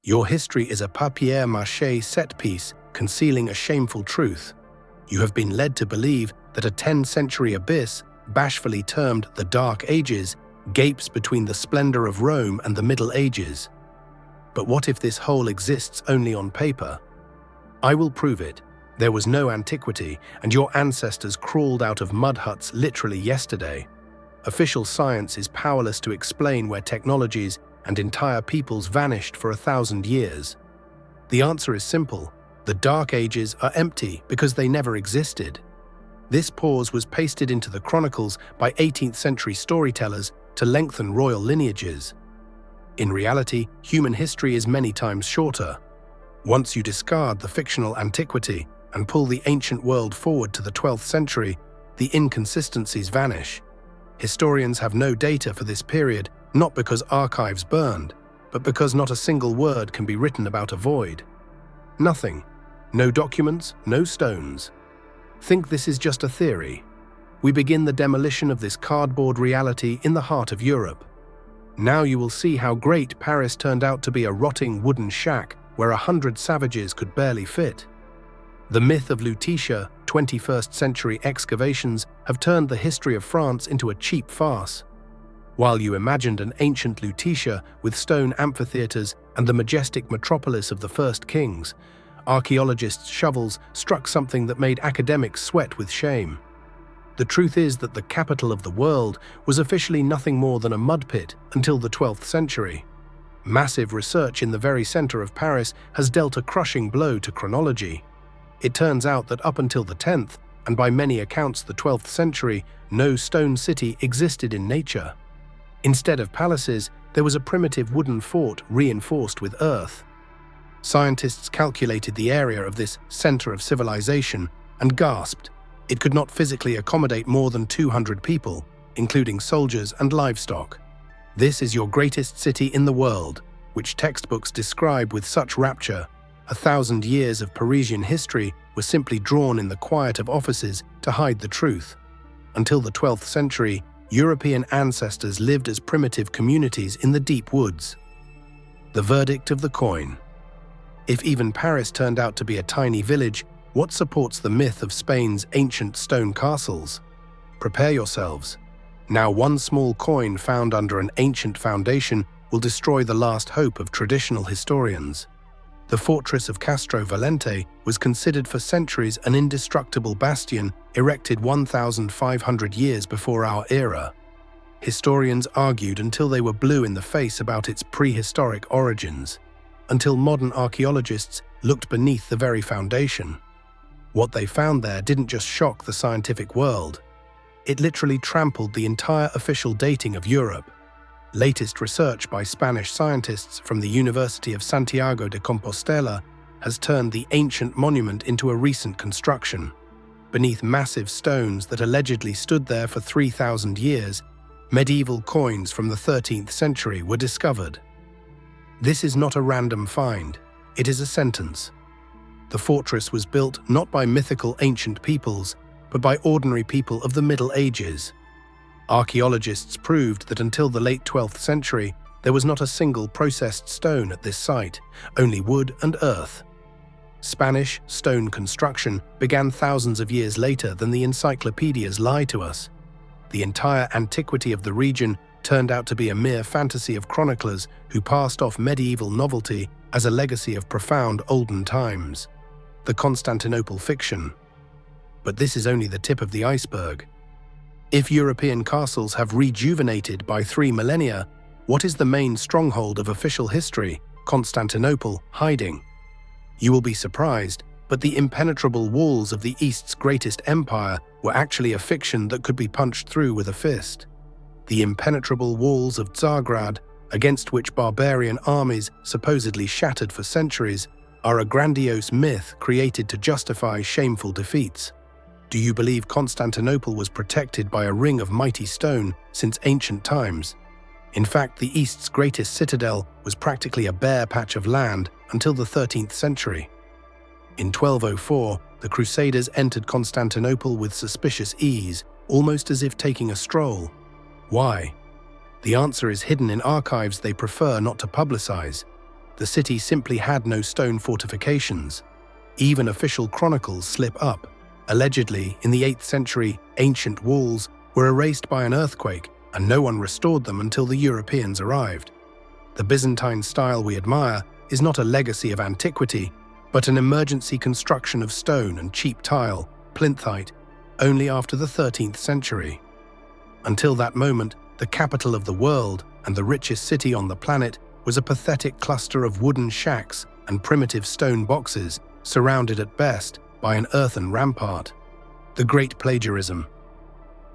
Your history is a papier-mâché set piece concealing a shameful truth. You have been led to believe that a 10th-century abyss, bashfully termed the Dark Ages, gapes between the splendor of Rome and the Middle Ages. But what if this hole exists only on paper? I will prove it. There was no antiquity, and your ancestors crawled out of mud huts literally yesterday. Official science is powerless to explain where technologies and entire peoples vanished for 1,000 years. The answer is simple. The Dark Ages are empty because they never existed. This pause was pasted into the chronicles by 18th-century storytellers to lengthen royal lineages. In reality, human history is many times shorter. Once you discard the fictional antiquity and pull the ancient world forward to the 12th century, the inconsistencies vanish. Historians have no data for this period, not because archives burned, but because not a single word can be written about a void. Nothing. No documents, no stones. Think this is just a theory. We begin the demolition of this cardboard reality in the heart of Europe. Now you will see how great Paris turned out to be a rotting wooden shack where 100 savages could barely fit. The myth of Lutetia, 21st century excavations have turned the history of France into a cheap farce. While you imagined an ancient Lutetia with stone amphitheaters and the majestic metropolis of the first kings, archaeologists' shovels struck something that made academics sweat with shame. The truth is that the capital of the world was officially nothing more than a mud pit until the 12th century. Massive research in the very center of Paris has dealt a crushing blow to chronology. It turns out that up until the 10th, and by many accounts the 12th century, no stone city existed in nature. Instead of palaces, there was a primitive wooden fort reinforced with earth. Scientists calculated the area of this center of civilization and gasped. It could not physically accommodate more than 200 people, including soldiers and livestock. This is your greatest city in the world, which textbooks describe with such rapture. 1,000 years of Parisian history were simply drawn in the quiet of offices to hide the truth. Until the 12th century, European ancestors lived as primitive communities in the deep woods. The verdict of the coin. If even Paris turned out to be a tiny village, what supports the myth of Spain's ancient stone castles? Prepare yourselves. Now one small coin found under an ancient foundation will destroy the last hope of traditional historians. The fortress of Castro Valente was considered for centuries an indestructible bastion erected 1,500 years before our era. Historians argued until they were blue in the face about its prehistoric origins, until modern archaeologists looked beneath the very foundation. What they found there didn't just shock the scientific world. It literally trampled the entire official dating of Europe. Latest research by Spanish scientists from the University of Santiago de Compostela has turned the ancient monument into a recent construction. Beneath massive stones that allegedly stood there for 3,000 years, medieval coins from the 13th century were discovered. This is not a random find, it is a sentence. The fortress was built not by mythical ancient peoples, but by ordinary people of the Middle Ages. Archaeologists proved that until the late 12th century, there was not a single processed stone at this site, only wood and earth. Spanish stone construction began thousands of years later than the encyclopedias lie to us. The entire antiquity of the region turned out to be a mere fantasy of chroniclers who passed off medieval novelty as a legacy of profound olden times. The Constantinople fiction. But this is only the tip of the iceberg. If European castles have rejuvenated by 3 millennia, what is the main stronghold of official history, Constantinople, hiding? You will be surprised, but the impenetrable walls of the East's greatest empire were actually a fiction that could be punched through with a fist. The impenetrable walls of Tsargrad, against which barbarian armies supposedly shattered for centuries, are a grandiose myth created to justify shameful defeats. Do you believe Constantinople was protected by a ring of mighty stone since ancient times? In fact, the East's greatest citadel was practically a bare patch of land until the 13th century. In 1204, the Crusaders entered Constantinople with suspicious ease, almost as if taking a stroll. Why? The answer is hidden in archives they prefer not to publicize. the city simply had no stone fortifications. Even official chronicles slip up. Allegedly, in the 8th century, ancient walls were erased by an earthquake, and no one restored them until the Europeans arrived. The Byzantine style we admire is not a legacy of antiquity, but an emergency construction of stone and cheap tile, plinthite, only after the 13th century. Until that moment, the capital of the world and the richest city on the planet was a pathetic cluster of wooden shacks and primitive stone boxes, surrounded at best by an earthen rampart. The great plagiarism.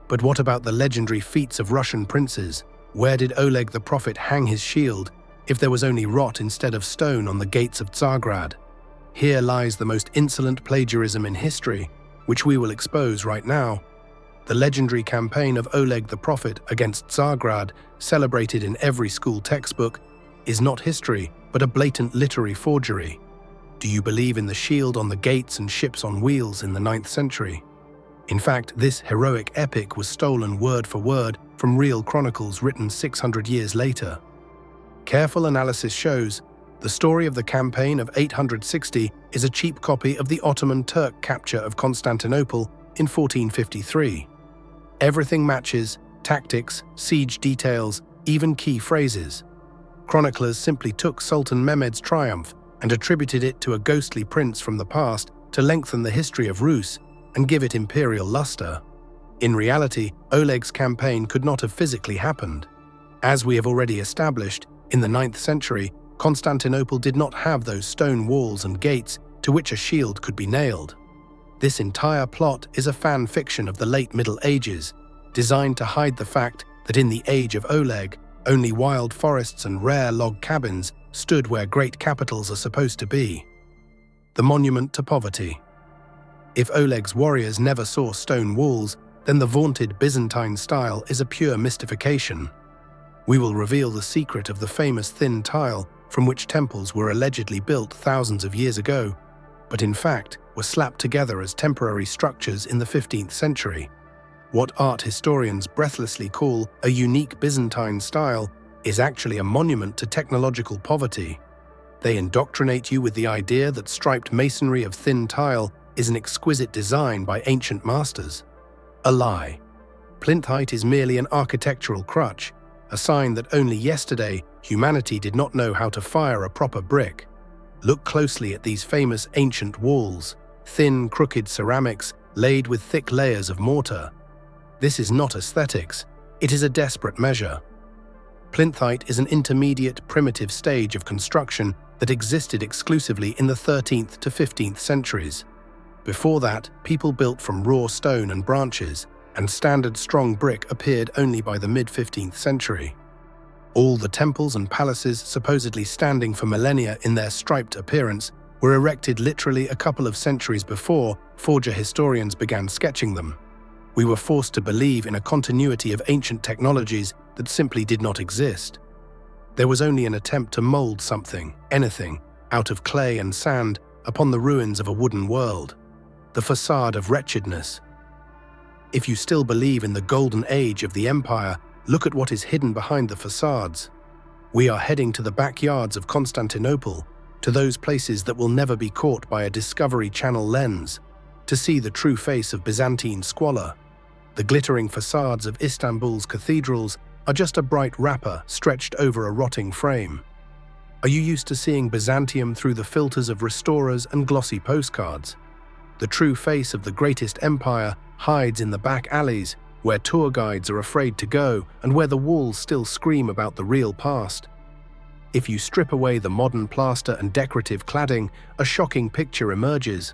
But what about the legendary feats of Russian princes? Where did Oleg the Prophet hang his shield if there was only rot instead of stone on the gates of Tsargrad? Here lies the most insolent plagiarism in history, which we will expose right now. The legendary campaign of Oleg the Prophet against Tsargrad, celebrated in every school textbook, is not history, but a blatant literary forgery. Do you believe in the shield on the gates and ships on wheels in the 9th century? In fact, this heroic epic was stolen word for word from real chronicles written 600 years later. Careful analysis shows the story of the campaign of 860 is a cheap copy of the Ottoman Turk capture of Constantinople in 1453. Everything matches: tactics, siege details, even key phrases. Chroniclers simply took Sultan Mehmed's triumph and attributed it to a ghostly prince from the past to lengthen the history of Rus and give it imperial luster. In reality, Oleg's campaign could not have physically happened. As we have already established, in the 9th century, Constantinople did not have those stone walls and gates to which a shield could be nailed. This entire plot is a fan fiction of the late Middle Ages, designed to hide the fact that in the age of Oleg, only wild forests and rare log cabins stood where great capitals are supposed to be. The monument to poverty. If Oleg's warriors never saw stone walls, then the vaunted Byzantine style is a pure mystification. We will reveal the secret of the famous thin tile from which temples were allegedly built thousands of years ago, but in fact were slapped together as temporary structures in the 15th century. What art historians breathlessly call a unique Byzantine style is actually a monument to technological poverty. They indoctrinate you with the idea that striped masonry of thin tile is an exquisite design by ancient masters. A lie. Plinthite is merely an architectural crutch, a sign that only yesterday humanity did not know how to fire a proper brick. Look closely at these famous ancient walls, thin, crooked ceramics laid with thick layers of mortar. This is not aesthetics, it is a desperate measure. Plinthite is an intermediate, primitive stage of construction that existed exclusively in the 13th to 15th centuries. Before that, people built from raw stone and branches, and standard strong brick appeared only by the mid-15th century. All the temples and palaces supposedly standing for millennia in their striped appearance were erected literally a couple of centuries before forger historians began sketching them. We were forced to believe in a continuity of ancient technologies that simply did not exist. There was only an attempt to mold something, anything, out of clay and sand upon the ruins of a wooden world. The facade of wretchedness. If you still believe in the golden age of the empire, look at what is hidden behind the facades. We are heading to the backyards of Constantinople, to those places that will never be caught by a Discovery Channel lens, to see the true face of Byzantine squalor. The glittering facades of Istanbul's cathedrals are just a bright wrapper stretched over a rotting frame. Are you used to seeing Byzantium through the filters of restorers and glossy postcards? The true face of the greatest empire hides in the back alleys, where tour guides are afraid to go and where the walls still scream about the real past. If you strip away the modern plaster and decorative cladding, a shocking picture emerges.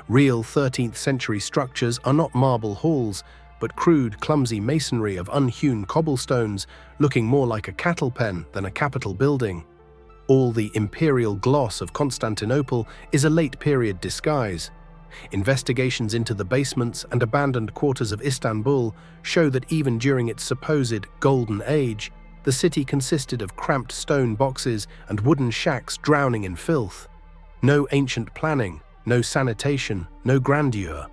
Real 13th century structures are not marble halls, but crude, clumsy masonry of unhewn cobblestones, looking more like a cattle pen than a capitol building. All the imperial gloss of Constantinople is a late-period disguise. Investigations into the basements and abandoned quarters of Istanbul show that even during its supposed golden age, the city consisted of cramped stone boxes and wooden shacks drowning in filth. No ancient planning, no sanitation, no grandeur.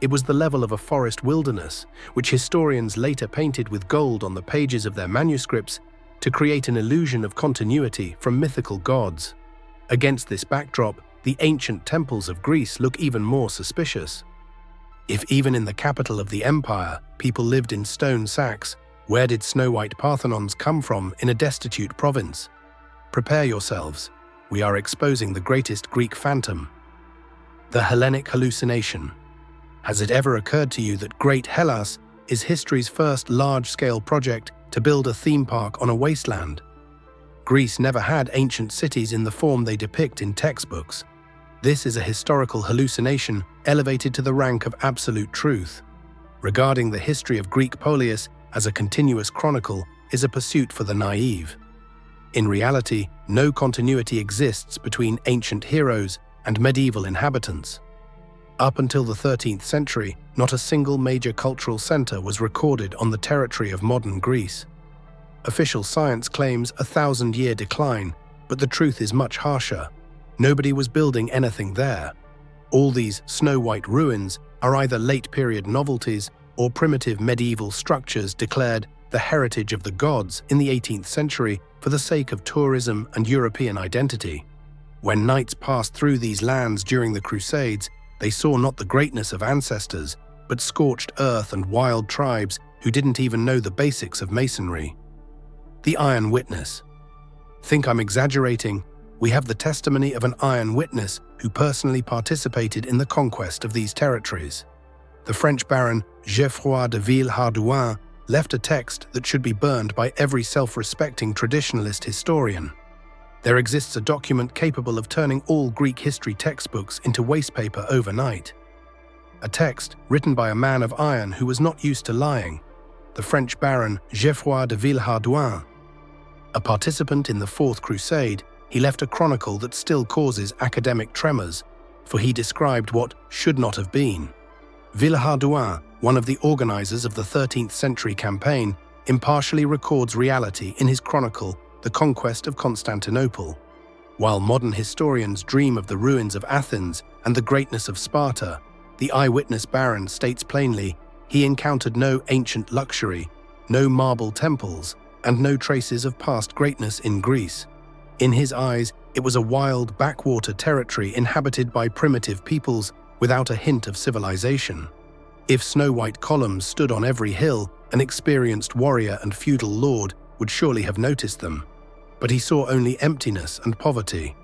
It was the level of a forest wilderness, which historians later painted with gold on the pages of their manuscripts, to create an illusion of continuity from mythical gods. Against this backdrop, the ancient temples of Greece look even more suspicious. If even in the capital of the empire, people lived in stone sacks, where did snow-white Parthenons come from in a destitute province? Prepare yourselves. We are exposing the greatest Greek phantom. The Hellenic hallucination. Has it ever occurred to you that Great Hellas is history's first large-scale project to build a theme park on a wasteland? Greece never had ancient cities in the form they depict in textbooks. This is a historical hallucination elevated to the rank of absolute truth. Regarding the history of Greek polis as a continuous chronicle is a pursuit for the naive. In reality, no continuity exists between ancient heroes and medieval inhabitants. Up until the 13th century, not a single major cultural center was recorded on the territory of modern Greece. Official science claims a 1,000-year decline, but the truth is much harsher. Nobody was building anything there. All these snow-white ruins are either late-period novelties or primitive medieval structures declared the heritage of the gods in the 18th century for the sake of tourism and European identity. When knights passed through these lands during the Crusades, they saw not the greatness of ancestors, but scorched earth and wild tribes who didn't even know the basics of masonry. The Iron Witness. Think I'm exaggerating? We have the testimony of an iron witness who personally participated in the conquest of these territories. The French baron Geoffroy de Villehardouin left a text that should be burned by every self-respecting traditionalist historian. There exists a document capable of turning all Greek history textbooks into wastepaper overnight. A text written by a man of iron who was not used to lying, the French baron Geoffroy de Villehardouin. A participant in the Fourth Crusade, he left a chronicle that still causes academic tremors, for he described what should not have been. Villehardouin, one of the organizers of the 13th century campaign, impartially records reality in his chronicle, The Conquest of Constantinople. While modern historians dream of the ruins of Athens and the greatness of Sparta, the eyewitness baron states plainly he encountered no ancient luxury, no marble temples, and no traces of past greatness in Greece. In his eyes, it was a wild backwater territory inhabited by primitive peoples without a hint of civilization. If snow-white columns stood on every hill, an experienced warrior and feudal lord would surely have noticed them. But he saw only emptiness and poverty.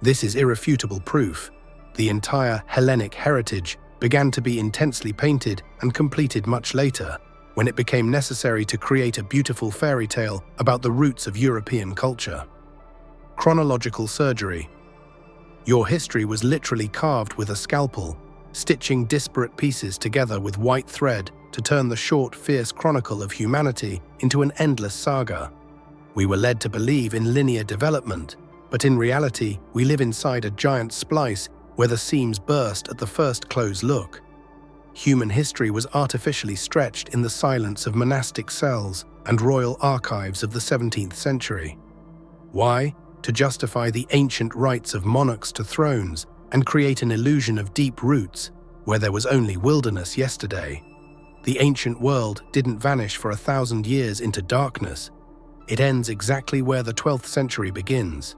This is irrefutable proof. The entire Hellenic heritage began to be intensely painted and completed much later, when it became necessary to create a beautiful fairy tale about the roots of European culture. Chronological surgery. Your history was literally carved with a scalpel, stitching disparate pieces together with white thread to turn the short, fierce chronicle of humanity into an endless saga. We were led to believe in linear development, but in reality, we live inside a giant splice where the seams burst at the first close look. Human history was artificially stretched in the silence of monastic cells and royal archives of the 17th century. Why? To justify the ancient rights of monarchs to thrones and create an illusion of deep roots where there was only wilderness yesterday. The ancient world didn't vanish for 1,000 years into darkness. It ends exactly where the 12th century begins.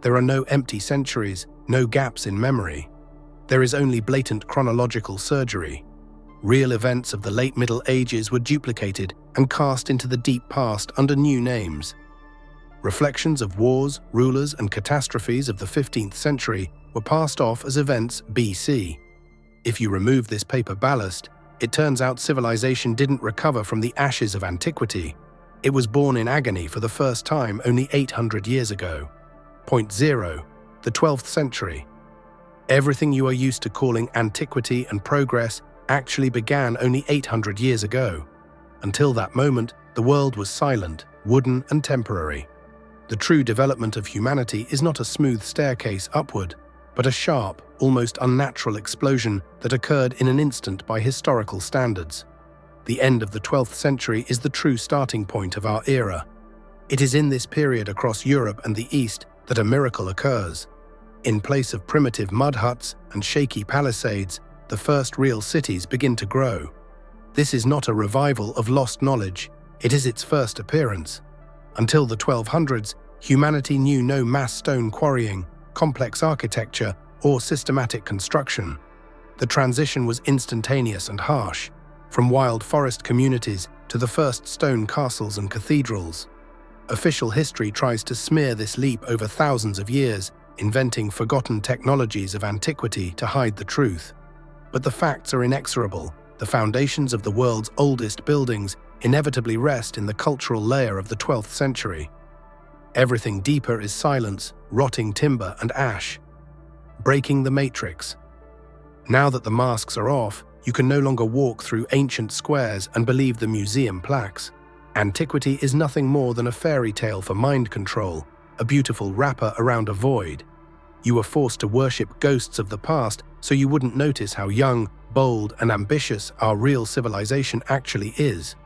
There are no empty centuries, no gaps in memory. There is only blatant chronological surgery. Real events of the late Middle Ages were duplicated and cast into the deep past under new names. Reflections of wars, rulers, and catastrophes of the 15th century were passed off as events BC. If you remove this paper ballast, it turns out civilization didn't recover from the ashes of antiquity. It was born in agony for the first time only 800 years ago. Point 0. The 12th century. Everything you are used to calling antiquity and progress actually began only 800 years ago. Until that moment, the world was silent, wooden, and temporary. The true development of humanity is not a smooth staircase upward, but a sharp, almost unnatural explosion that occurred in an instant by historical standards. The end of the 12th century is the true starting point of our era. It is in this period across Europe and the East that a miracle occurs. In place of primitive mud huts and shaky palisades, the first real cities begin to grow. This is not a revival of lost knowledge, it is its first appearance. Until the 1200s, humanity knew no mass stone quarrying, complex architecture, or systematic construction. The transition was instantaneous and harsh, from wild forest communities to the first stone castles and cathedrals. Official history tries to smear this leap over thousands of years, inventing forgotten technologies of antiquity to hide the truth. But the facts are inexorable. The foundations of the world's oldest buildings inevitably rest in the cultural layer of the 12th century. Everything deeper is silence, rotting timber, and ash. Breaking the matrix. Now that the masks are off, you can no longer walk through ancient squares and believe the museum plaques. Antiquity is nothing more than a fairy tale for mind control, a beautiful wrapper around a void. You were forced to worship ghosts of the past so you wouldn't notice how young, bold, and ambitious our real civilization actually is.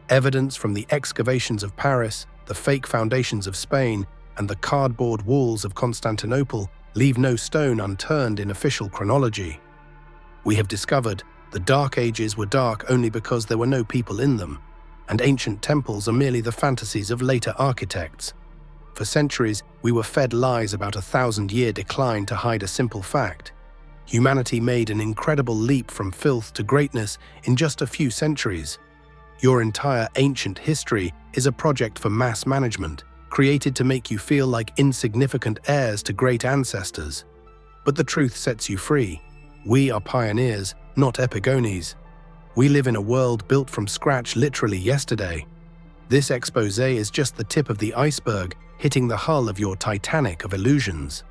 Evidence from the excavations of Paris, the fake foundations of Spain, and the cardboard walls of Constantinople leave no stone unturned in official chronology. We have discovered the Dark Ages were dark only because there were no people in them, and ancient temples are merely the fantasies of later architects. For centuries, we were fed lies about a 1,000-year decline to hide a simple fact. Humanity made an incredible leap from filth to greatness in just a few centuries. Your entire ancient history is a project for mass management, created to make you feel like insignificant heirs to great ancestors. But the truth sets you free. We are pioneers, not epigones. We live in a world built from scratch literally yesterday. This exposé is just the tip of the iceberg, hitting the hull of your Titanic of illusions.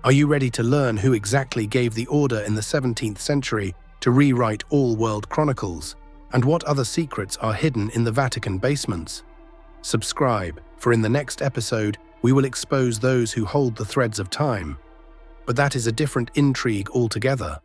Are you ready to learn who exactly gave the order in the 17th century to rewrite all world chronicles, and what other secrets are hidden in the Vatican basements? Subscribe, for in the next episode, we will expose those who hold the threads of time. But that is a different intrigue altogether.